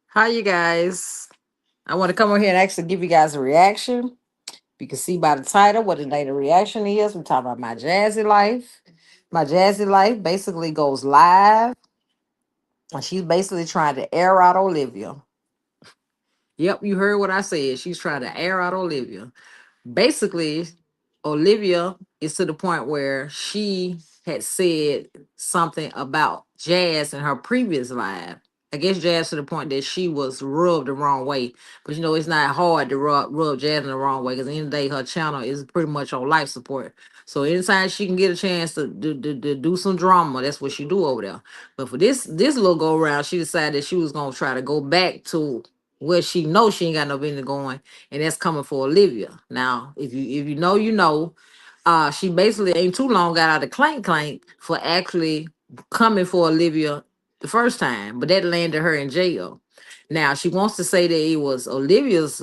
Hi, you guys. I want to come over here and actually give you guys a reaction. You can see by the title what the night of reaction is. We're talking about my jazzy life. My jazzy life basically goes live, and she's basically trying to air out Olivia. Yep, you heard what I said. She's trying to air out Olivia. Basically, Olivia is to the point where she had said something about Jazz in her previous live. I guess Jazz to the point that she was rubbed the wrong way. But it's not hard to rub Jazz in the wrong way because at the end of the day, her channel is pretty much on life support. So anytime she can get a chance to do some drama, that's what she do over there. But for this little go around, she decided that she was gonna try to go back to where she knows she ain't got no business going, and that's coming for Olivia. Now, if you know, you know, she basically ain't too long got out of clank clank for actually coming for Olivia the first time, but that landed her in jail. Now she wants to say that it was Olivia's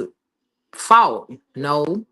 fault. No,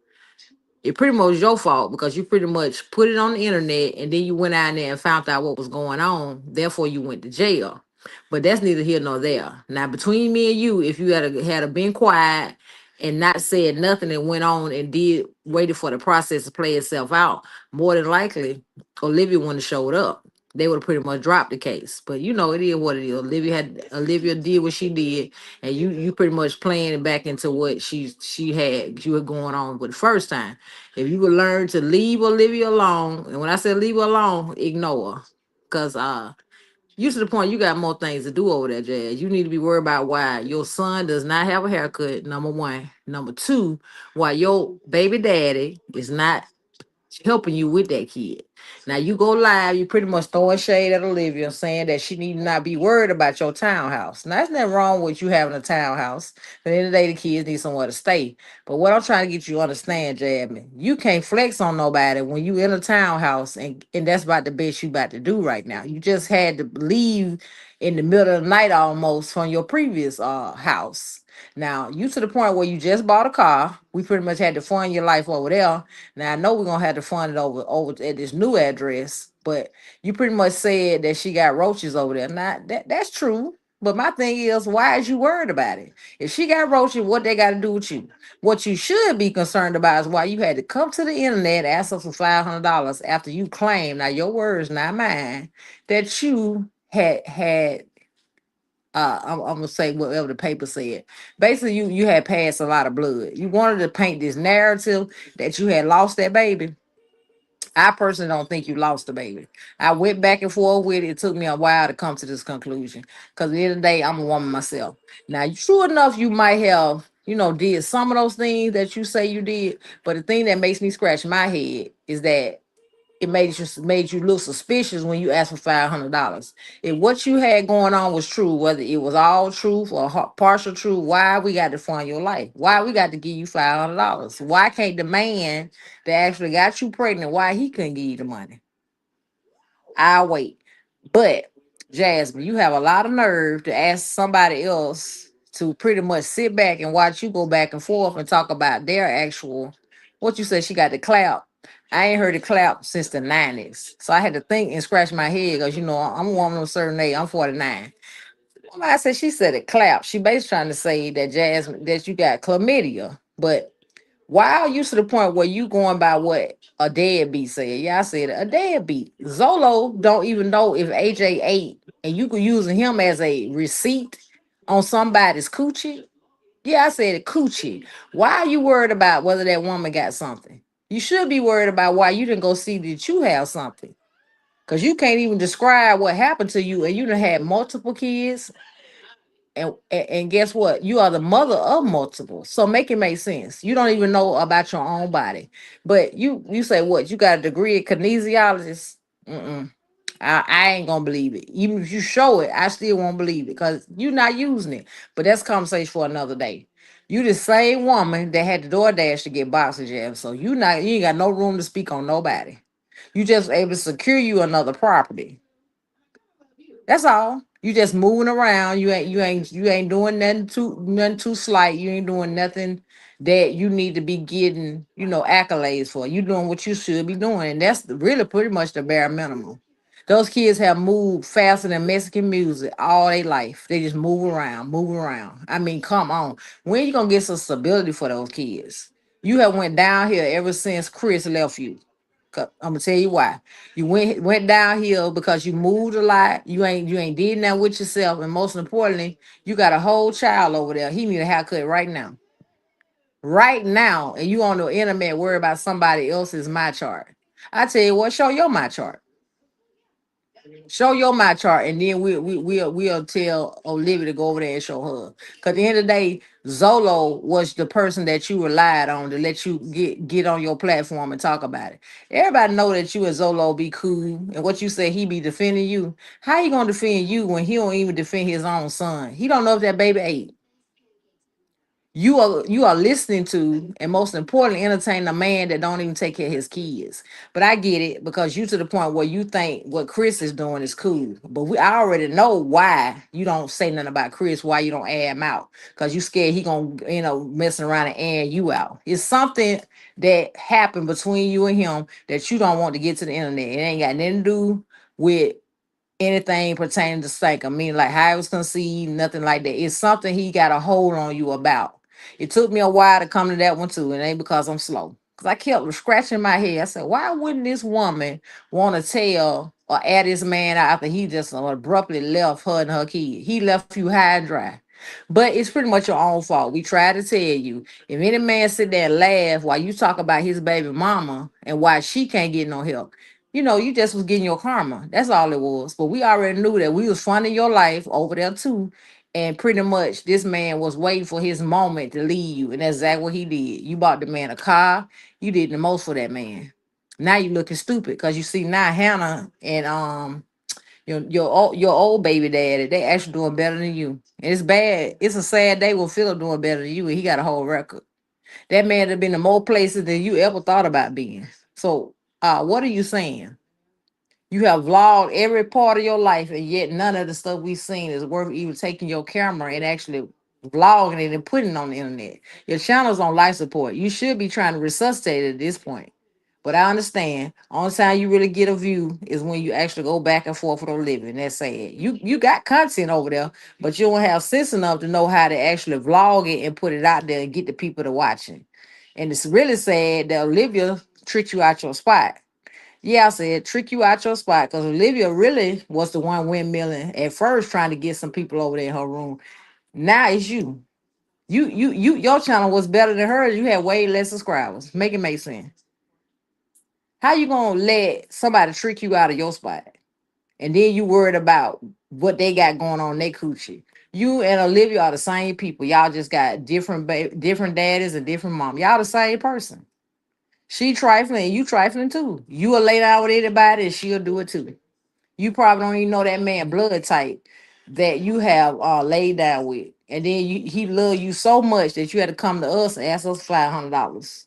it pretty much was your fault because you pretty much put it on the internet and then you went out there and found out what was going on. Therefore, you went to jail. But that's neither here nor there. Now, between me and you, if you had a been quiet and not said nothing and went on and did waited for the process to play itself out, more than likely, Olivia wouldn't have showed up. They would have pretty much dropped the case. But it is what it is. Olivia did what she did, and you pretty much playing it back into what she was going on with the first time. If you would learn to leave Olivia alone, and when I say leave her alone, ignore her. Cause you to the point you got more things to do over there, Jazz. You need to be worried about why your son does not have a haircut, number one. Number two, why your baby daddy is not helping you with that kid. Now you go live, you pretty much throwing shade at Olivia, saying that she need not be worried about your townhouse. Now there's nothing wrong with you having a townhouse. At the end of the day, the kids need somewhere to stay. But what I'm trying to get you to understand, Jasmine, you can't flex on nobody when you in a townhouse, and that's about the best you about to do right now. You just had to leave in the middle of the night almost from your previous house. Now you to the point where you just bought a car. We pretty much had to fund your life over there. Now I know we're gonna have to fund it over at this new address, but you pretty much said that she got roaches over there. Now that's true. But my thing is, why is you worried about it? If she got roaches, what they got to do with you? What you should be concerned about is why you had to come to the internet, ask us for $500 after you claim, now your words, not mine, that you had I'm gonna say whatever the paper said. Basically, you had passed a lot of blood. You wanted to paint this narrative that you had lost that baby. I personally don't think you lost the baby. I went back and forth with it. It took me a while to come to this conclusion. Because at the end of the day, I'm a woman myself. Now, sure enough, you might have, did some of those things that you say you did. But the thing that makes me scratch my head is that it made you look suspicious when you asked for $500. If what you had going on was true, whether it was all truth or partial truth, why we got to fund your life? Why we got to give you $500? Why can't the man that actually got you pregnant? Why he couldn't give you the money? I'll wait. But Jasmine, you have a lot of nerve to ask somebody else to pretty much sit back and watch you go back and forth and talk about their actual what you said she got the clap. I ain't heard the clap since the 90s. So I had to think and scratch my head because I'm a woman of a certain age. I'm 49. I said she said it clap. She basically trying to say that Jasmine that you got chlamydia. But why are you to the point where you going by what a deadbeat said? Yeah, I said a deadbeat. Zolo don't even know if AJ ate, and you could using him as a receipt on somebody's coochie. Yeah, I said it coochie. Why are you worried about whether that woman got something? You should be worried about why you didn't go see that you have something. Cause you can't even describe what happened to you, and you done had multiple kids, and guess what? You are the mother of multiple. So make it make sense. You don't even know about your own body. But you say what? You got a degree in kinesiologist? Mm-mm. I ain't gonna believe it. Even if you show it, I still won't believe it because you're not using it. But that's conversation for another day. You the same woman that had the DoorDash to get boxing jabs. So you ain't got no room to speak on nobody. You just able to secure you another property. That's all. You just moving around. You ain't doing nothing too slight. You ain't doing nothing that you need to be getting, accolades for. You doing what you should be doing. And that's really pretty much the bare minimum. Those kids have moved faster than Mexican music all their life. They just move around, move around. I mean, come on. When you gonna get some stability for those kids? You have went down here ever since Chris left you. I'm gonna tell you why. You went down here because you moved a lot. You ain't did that with yourself, and most importantly, you got a whole child over there. He need a haircut right now, right now, and you on the internet worry about somebody else's my chart. I tell you what, show your my chart. Show your my chart, and then we'll tell Olivia to go over there and show her. Cause at the end of the day, Zolo was the person that you relied on to let you get on your platform and talk about it. Everybody know that you and Zolo be cool, and what you say he be defending you. How you gonna defend you when he don't even defend his own son? He don't know if that baby ate. You are listening to, and most importantly entertaining a man that don't even take care of his kids. But I get it, because you to the point where you think what Chris is doing is cool, but I already know why you don't say nothing about Chris, why you don't air him out, because you scared he gonna messing around and air you out. It's something that happened between you and him that you don't want to get to the internet. It ain't got nothing to do with anything pertaining to psych. I mean, like how it was conceived, nothing like that. It's something he got a hold on you about. It took me a while to come to that one too, and it ain't because I'm slow. Because I kept scratching my head. I said, why wouldn't this woman want to tell or add this man out after he just abruptly left her and her kid? He left you high and dry. But it's pretty much your own fault. We tried to tell you. If any man sit there and laugh while you talk about his baby mama and why she can't get no help, you just was getting your karma. That's all it was. But we already knew that we was funding your life over there too. And pretty much this man was waiting for his moment to leave you. And that's exactly what he did. You bought the man a car. You did the most for that man. Now you looking stupid because you see now Hannah and your old baby daddy, they actually doing better than you. And it's bad. It's a sad day when Philip doing better than you, and he got a whole record. That man have been in more places than you ever thought about being. So what are you saying? You have vlogged every part of your life, and yet none of the stuff we've seen is worth even taking your camera and actually vlogging it and putting it on the internet. Your channel's on life support. You should be trying to resuscitate it at this point. But I understand. Only time you really get a view is when you actually go back and forth with a living. That's sad. You got content over there, but you don't have sense enough to know how to actually vlog it and put it out there and get the people to watch it. And it's really sad that Olivia tricked you out your spot. Yeah, I said trick you out your spot, because Olivia really was the one windmilling at first, trying to get some people over there in her room. Now it's you. Your channel was better than hers. You had way less subscribers. Make it make sense. How you gonna let somebody trick you out of your spot, and then you worried about what they got going on in their coochie? You and Olivia are the same people. Y'all just got different daddies and different mom. Y'all the same person. She trifling and you trifling too. You will lay down with anybody and she'll do it too. You probably don't even know that man blood type that you have laid down with. And then he loved you so much that you had to come to us and ask us $500.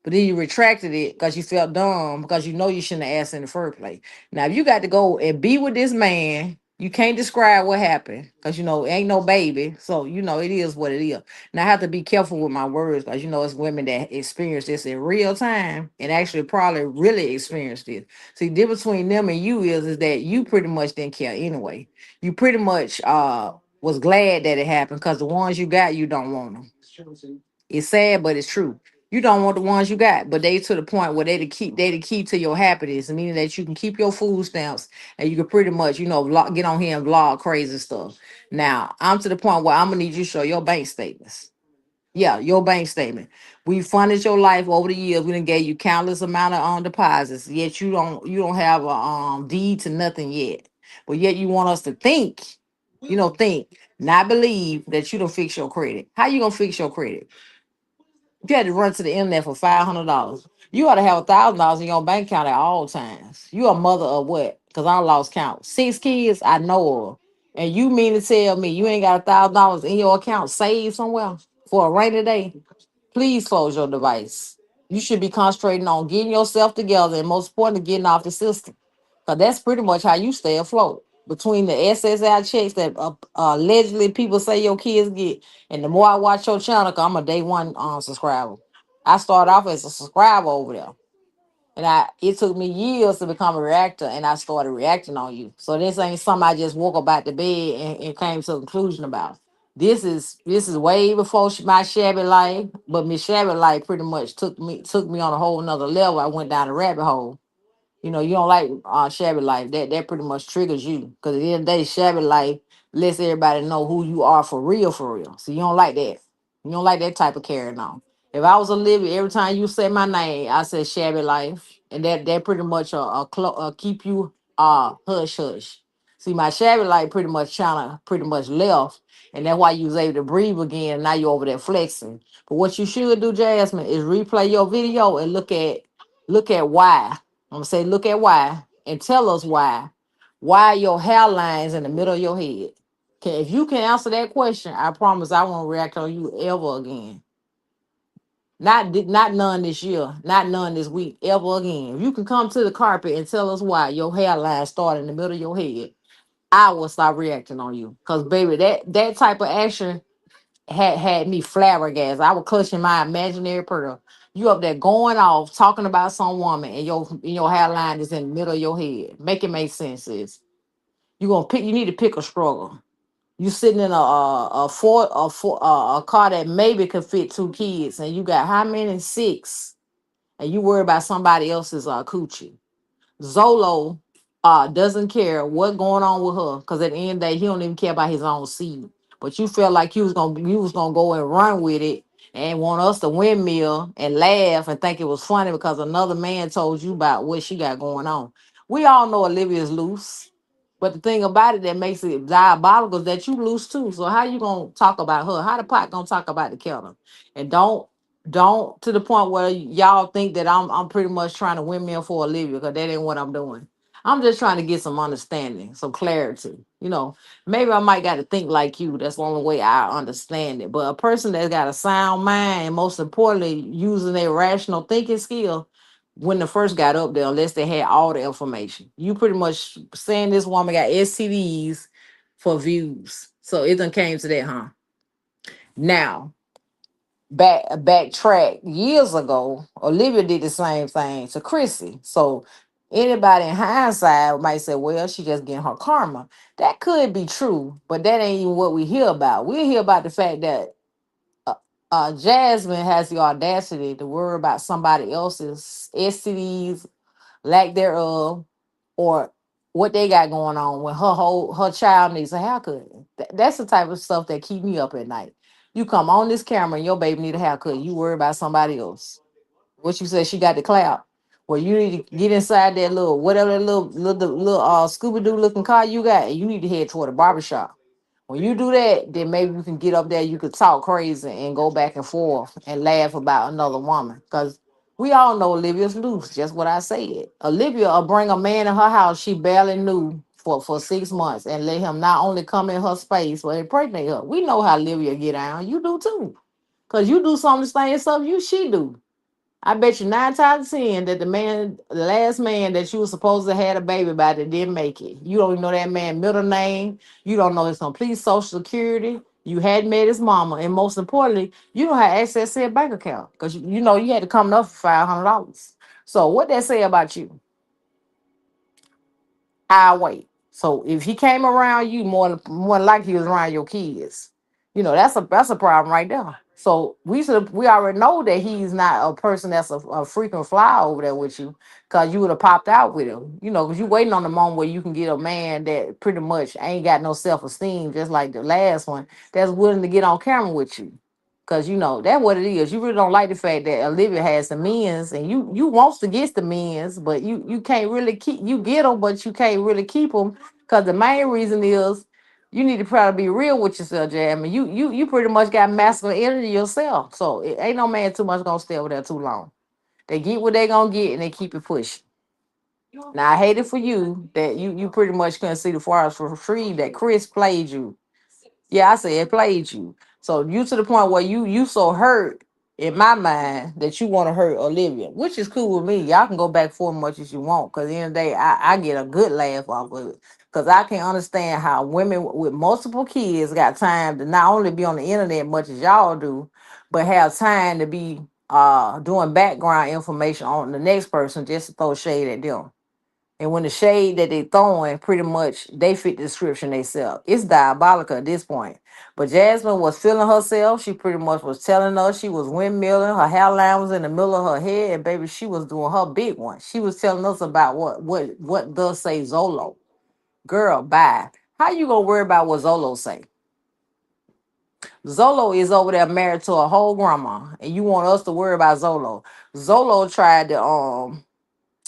But then you retracted it because you felt dumb, because you know you shouldn't have asked in the first place. Now, if you got to go and be with this man, you can't describe what happened because ain't no baby. So it is what it is. Now I have to be careful with my words, because it's women that experience this in real time and actually probably really experienced it. See, the difference between them and you is that you pretty much didn't care anyway. You pretty much was glad that it happened, because the ones you got, you don't want them. It's sad, but it's true. You don't want the ones you got, but they to the point where they the key to your happiness, meaning that you can keep your food stamps and you can pretty much, get on here and vlog crazy stuff. Now, I'm to the point where I'm gonna need you to show your bank statements. Yeah, your bank statement. We funded your life over the years. We done gave you countless amount of deposits. Yet you don't have a deed to nothing yet. But yet you want us to think, not believe that you don't fix your credit. How you gonna fix your credit? You had to run to the internet for $500. You ought to have $1,000 in your bank account at all times. You a mother of what? Because I lost count. 6 kids I know of. And you mean to tell me you ain't got $1,000 in your account saved somewhere for a rainy day? Please close your device. You should be concentrating on getting yourself together, and most importantly, getting off the system. Because that's pretty much how you stay afloat. Between the SSI checks that allegedly people say your kids get, and the more I watch your channel, 'cause I'm a day one subscriber. I started off as a subscriber over there. And it took me years to become a reactor, and I started reacting on you. So this ain't something I just woke up out the bed and came to a conclusion about. This is way before my shabby life, but my shabby life pretty much took me on a whole nother level. I went down a rabbit hole. You don't like shabby life. That pretty much triggers you. Because at the end of the day, shabby life lets everybody know who you are for real, for real. So you don't like that. You don't like that type of carrying on. If I was Olivia, every time you say my name, I said shabby life. And that pretty much keep you hush hush. See, my shabby life pretty much China pretty much left. And that's why you was able to breathe again. Now you over there flexing. But what you should do, Jasmine, is replay your video and look at why. I'm gonna say, look at why and tell us why. Why your hairline's in the middle of your head? Okay, if you can answer that question, I promise I won't react on you ever again. Not none this year, not none this week, ever again. If you can come to the carpet and tell us why your hairline started in the middle of your head, I will stop reacting on you. Cause baby, that type of action had me flabbergasted. I was clutching my imaginary pearl. You up there going off talking about some woman, and your hairline is in the middle of your head. Make it make sense, sis. You gonna pick. You need to pick a struggle. You sitting in a car that maybe could fit two kids, and you got how many? Six, and you worry about somebody else's coochie. Zolo doesn't care what going on with her, because at the end of the day, he don't even care about his own seed. But you felt like you was gonna go and run with it and want us to windmill and laugh and think it was funny because another man told you about what she got going on. We all know Olivia's loose. But the thing about it that makes it diabolical is that you loose too. So how you gonna talk about her? How the pot gonna talk about the kettle? And don't to the point where y'all think that I'm pretty much trying to windmill for Olivia, because that ain't what I'm doing. I'm just trying to get some understanding, some clarity. Maybe I might got to think like you. That's the only way I understand it. But a person that's got a sound mind and most importantly using their rational thinking skill, when they first got up there, unless they had all the information, you pretty much saying this woman got STDs for views. So it done came to that, huh? Now backtrack years ago, Olivia did the same thing to Chrissy. So anybody in hindsight might say, well, she just getting her karma. That could be true, but that ain't even what we hear about. We hear about the fact that Jasmine has the audacity to worry about somebody else's STDs, lack thereof, or what they got going on when her child needs a haircut. That's the type of stuff that keep me up at night. You come on this camera and your baby need a haircut. You worry about somebody else. What you said she got the clout. Well, you need to get inside that little whatever that little Scooby Doo looking car you got, and you need to head toward the barbershop. When you do that, then maybe you can get up there, you could talk crazy and go back and forth and laugh about another woman. Because we all know Olivia's loose, just what I said. Olivia will bring a man in her house she barely knew for 6 months and let him not only come in her space, but impregnate her. We know how Olivia get down. You do too. Because you do some of the same stuff she do. I bet you 9 times 10 that the last man that you were supposed to have a baby by that didn't make it. You don't even know that man's middle name. You don't know his complete social security. You hadn't met his mama, and most importantly, you don't have access to a bank account because you had to come up for $500. So what that say about you? I wait. So if he came around you more than likely he was around your kids. That's a problem right there. So we already know that he's not a person that's a frequent fly over there with you, because you would have popped out with him. Because you waiting on the moment where you can get a man that pretty much ain't got no self-esteem, just like the last one, that's willing to get on camera with you. Cause that's what it is. You really don't like the fact that Olivia has the men's, and you wants to get the men's, but you can't really keep, you get them, but you can't really keep them. Cause the main reason is you need to probably be real with yourself, Jam. And you pretty much got masculine energy yourself. So it ain't no man too much gonna stay over there too long. They get what they gonna get and they keep it pushing. Now I hate it for you that you pretty much couldn't see the forest for free, that Chris played you. Yeah, I said it played you. So you to the point where you so hurt in my mind that you want to hurt Olivia, which is cool with me. Y'all can go back for as much as you want, because at the end of the day, I get a good laugh off of it. Because I can understand how women with multiple kids got time to not only be on the internet much as y'all do, but have time to be doing background information on the next person just to throw shade at them. And when the shade that they throwing, pretty much they fit the description themselves. It's diabolical at this point. But Jasmine was feeling herself. She pretty much was telling us she was windmilling. Her hairline was in the middle of her head, and baby, she was doing her big one. She was telling us about what does say Zolo. Girl, bye. How you gonna worry about what Zolo say? Zolo is over there married to a whole grandma, and you want us to worry about Zolo. Zolo tried to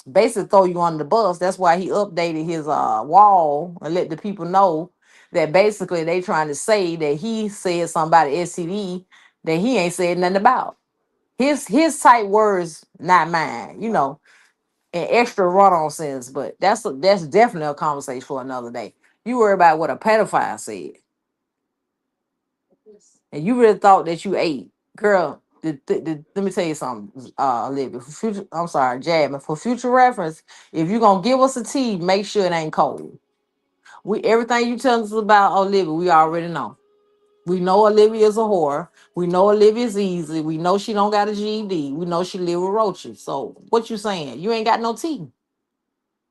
basically throw you under the bus. That's why he updated his wall and let the people know that basically they trying to say that he said somebody STD that he ain't said nothing about. His tight words, not mine, and extra run on sense, but that's definitely a conversation for another day. You worry about what a pedophile said, and you really thought that you ate. Girl, let me tell you something, Olivia. For future, I'm sorry, Jasmine. For future reference, if you're gonna give us a tea, make sure it ain't cold. We everything you tell us about Olivia, we already know. We know Olivia is a whore. We know Olivia's easy. We know she don't got a GED. We know she live with roaches. So what you saying? You ain't got no tea.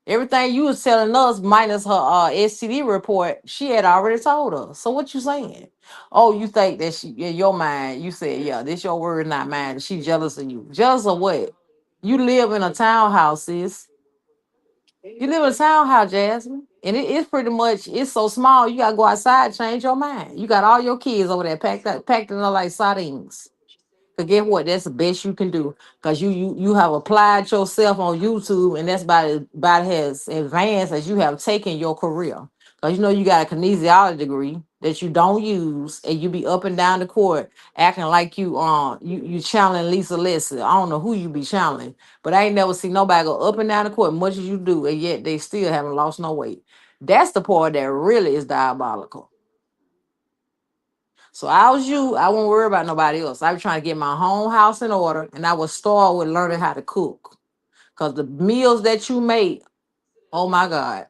Everything you was telling us, minus her STD report, she had already told us. So what you saying? Oh, you think that she in your mind, you said, yeah, this your word, not mine. She jealous of you. Jealous of what? You live in a townhouse, sis. You live in a townhouse, Jasmine. And it's pretty much it's so small, you gotta go outside, change your mind. You got all your kids over there packed in there like sardines. But get what? That's the best you can do because you have applied yourself on YouTube, and that's about as advanced as you have taken your career. Because you got a kinesiology degree that you don't use, and you be up and down the court acting like you channeling Lisa Leslie. I don't know who you be channeling, but I ain't never seen nobody go up and down the court much as you do, and yet they still haven't lost no weight. That's the part that really is diabolical. So I was you, I won't worry about nobody else. I was trying to get my home house in order, and I would start with learning how to cook. Cause the meals that you make, oh my God.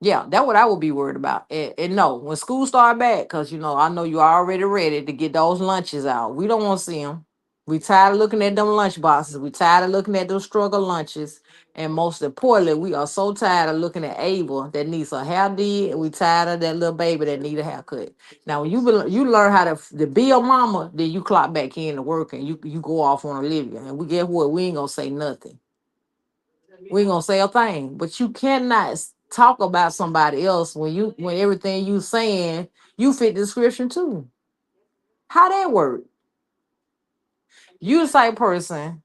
Yeah, that's what I would be worried about. And no, when school start back, because I know you're already ready to get those lunches out. We don't want to see them. We tired of looking at them lunch boxes. We tired of looking at those struggle lunches. And most importantly, we are so tired of looking at Abel that needs a hair did, and we tired of that little baby that need a haircut. Now, when you learn how to be a mama, then you clock back in to work and you go off on Olivia. And we get what? We ain't gonna say nothing. We ain't gonna say a thing. But you cannot talk about somebody else when everything you saying you fit the description too. How that work? You the type person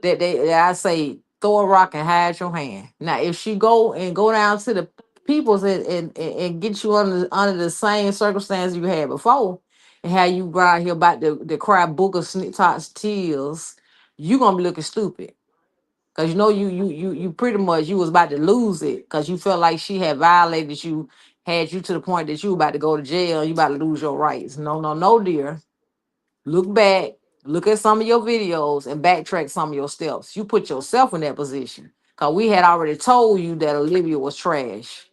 that I say throw a rock and hide your hand. Now, if she go down to the peoples and get you under the same circumstances you had before, and how you right here about the cry book of snit tots tears, you gonna be looking stupid. Cause you pretty much you was about to lose it because you felt like she had violated you, had you to the point that you were about to go to jail, you about to lose your rights. No, no, no, dear. Look back, look at some of your videos and backtrack some of your steps. You put yourself in that position. Cause we had already told you that Olivia was trash.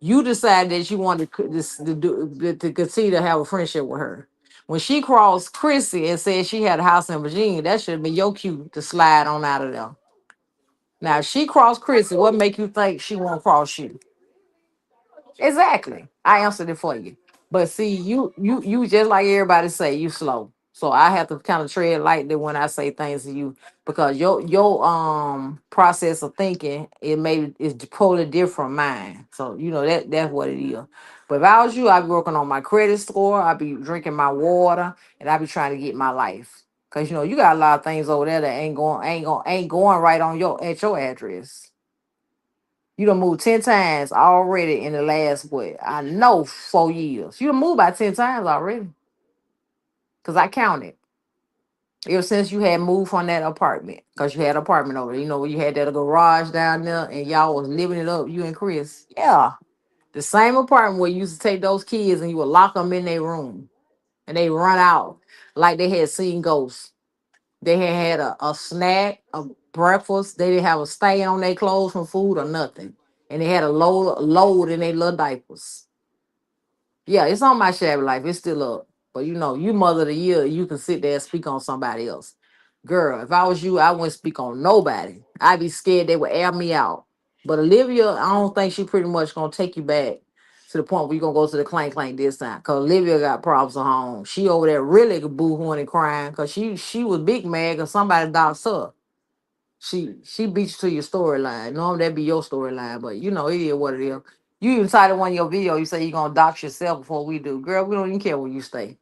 You decided that you wanted to continue to have a friendship with her. When she crossed Chrissy and said she had a house in Virginia, that should have been your cue to slide on out of there. Now, if she crossed Chrissy, what make you think she won't cross you? Exactly. I answered it for you. But see, you just like everybody say, you slow. So I have to kind of tread lightly when I say things to you because your process of thinking it may is totally different from mine. So that's what it is. But if I was you, I'd be working on my credit score, I'd be drinking my water, and I'd be trying to get my life. Cause you got a lot of things over there that ain't going right on your address. You done moved 10 times already in the last what? I know 4 years. You done moved by 10 times already. Cause I counted. Ever since you had moved from that apartment. Cause you had an apartment over there. Where you had that garage down there and y'all was living it up, you and Chris. Yeah. The same apartment where you used to take those kids and you would lock them in their room. And they run out like they had seen ghosts. They had a snack, a breakfast. They didn't have a stain on their clothes from food or nothing. And they had a load in their little diapers. Yeah, it's on my shabby life. It's still up. But you mother of the year, you can sit there and speak on somebody else. Girl, if I was you, I wouldn't speak on nobody. I'd be scared they would air me out. But Olivia, I don't think she pretty much gonna take you back to the point where you gonna go to the clank clank this time. Cause Olivia got problems at home. She over there really boo-hooing and crying. Cause she was big mad cause somebody doxed her. She beat you to your storyline. Normally that'd be your storyline, but it is what it is. You even cited one of your video, you say you gonna dox yourself before we do. Girl, we don't even care where you stay.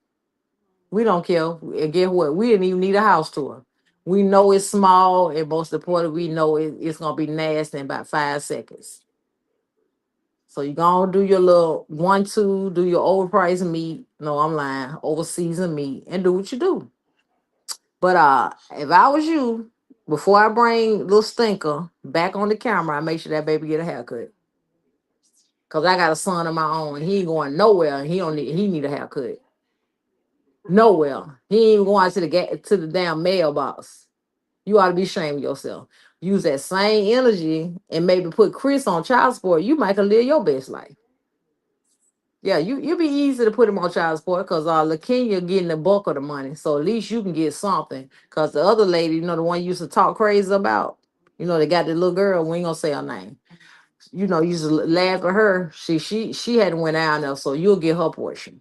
We don't care. And guess what? We didn't even need a house tour. We know it's small, and most important, we know it's gonna be nasty in about 5 seconds. So you gonna do your little 1, 2, do your overpriced meat. No, I'm lying, overseasoned meat, and do what you do. But if I was you, before I bring little stinker back on the camera, I make sure that baby get a haircut. Cause I got a son of my own. He ain't going nowhere. He need a haircut. Nowhere. He ain't even going to the damn mailbox. You ought to be ashamed of yourself. Use that same energy and maybe put Chris on child support. You might can live your best life. Yeah, you be easy to put him on child support because LaKenya getting the bulk of the money. So at least you can get something. Cause the other lady, the one you used to talk crazy about, they got the little girl, we ain't gonna say her name. Used to laugh at her. She hadn't went down there, so you'll get her portion.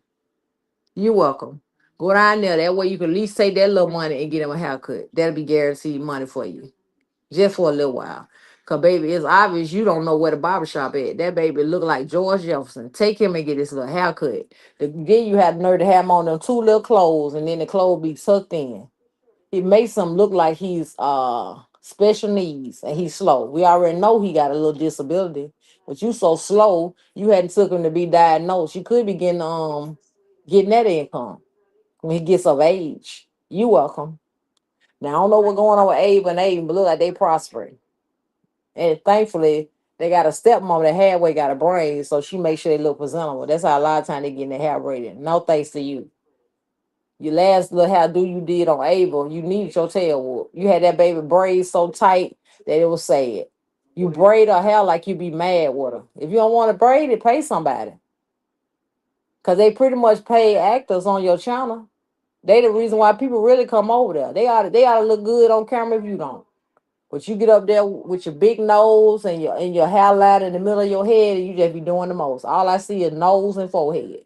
You're welcome. Go down there. That way you can at least take that little money and get him a haircut. That'll be guaranteed money for you. Just for a little while. Cause baby, it's obvious you don't know where the barber shop at. That baby look like George Jefferson. Take him and get his little haircut. Then you have the nerve to have him on them two little clothes, and then the clothes be tucked in. It makes him look like he's special needs and he's slow. We already know he got a little disability, but you so slow, you hadn't took him to be diagnosed. You could be getting that income when he gets of age. You welcome. Now I don't know what's going on with Abe, but look like they prospering. And thankfully, they got a stepmom that halfway got a brain, so she makes sure they look presentable. That's how a lot of time they get their hair braided. No thanks to you. Your last little hair do you did on Abel, you needed your tail whoop. You had that baby braid so tight that it was sad. You braid her hair like you be mad with her. If you don't want to braid it, pay somebody. Cause they pretty much pay actors on your channel. They the reason why people really come over there. They ought to look good on camera if you don't. But you get up there with your big nose and your hairline in the middle of your head, and you just be doing the most. All I see is nose and forehead.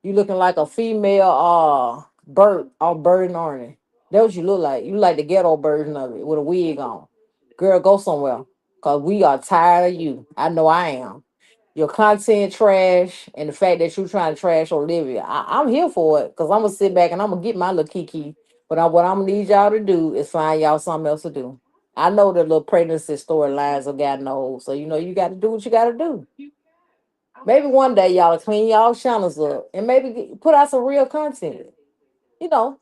You looking like a female bird or bird and ornament. That's what you look like. You like the ghetto version of it with a wig on. Girl, go somewhere. Cause we are tired of you. I know I am. Your content trash and the fact that you trying to trash Olivia. I'm here for it. Cause I'm gonna sit back and I'm gonna get my little kiki. But what I'm gonna need y'all to do is find y'all something else to do. I know the little pregnancy storylines of God knows. So you gotta do what you gotta do. Maybe one day y'all clean y'all channels up and maybe put out some real content. You know,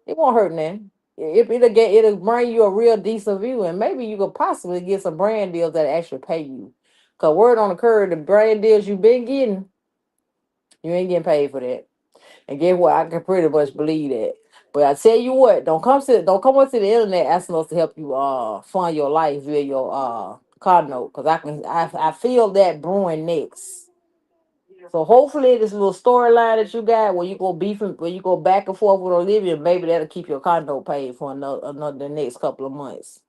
it won't hurt nothing. It'll bring you a real decent view, and maybe you could possibly get some brand deals that actually pay you. Cause word on the curve, the brand deals you've been getting, you ain't getting paid for that. And guess what? I can pretty much believe that. But I tell you what, don't come onto the internet asking us to help you fund your life via your card note. Cause I feel that brewing next. So hopefully this little storyline that you got where you go beefing, where you go back and forth with Olivia, maybe that'll keep your condo paid for another the next couple of months.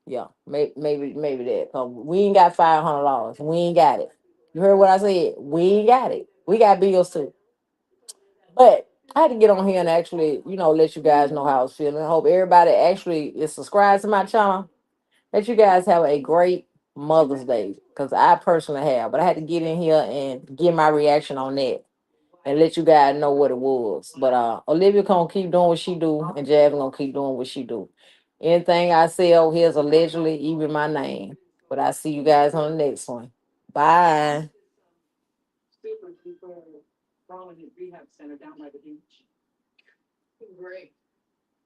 Yeah, maybe that. Cause we ain't got $500. We ain't got it. You heard what I said? We ain't got it. We got bills too. But I had to get on here and actually, let you guys know how I was feeling. I hope everybody actually is subscribed to my channel. Let you guys have a great Mother's Day. Because I personally have. But I had to get in here and give my reaction on that and let you guys know what it was. But Olivia gonna keep doing what she do, and Javin gonna keep doing what she do. Anything I say over here is allegedly even my name. But I see you guys on the next one. Bye.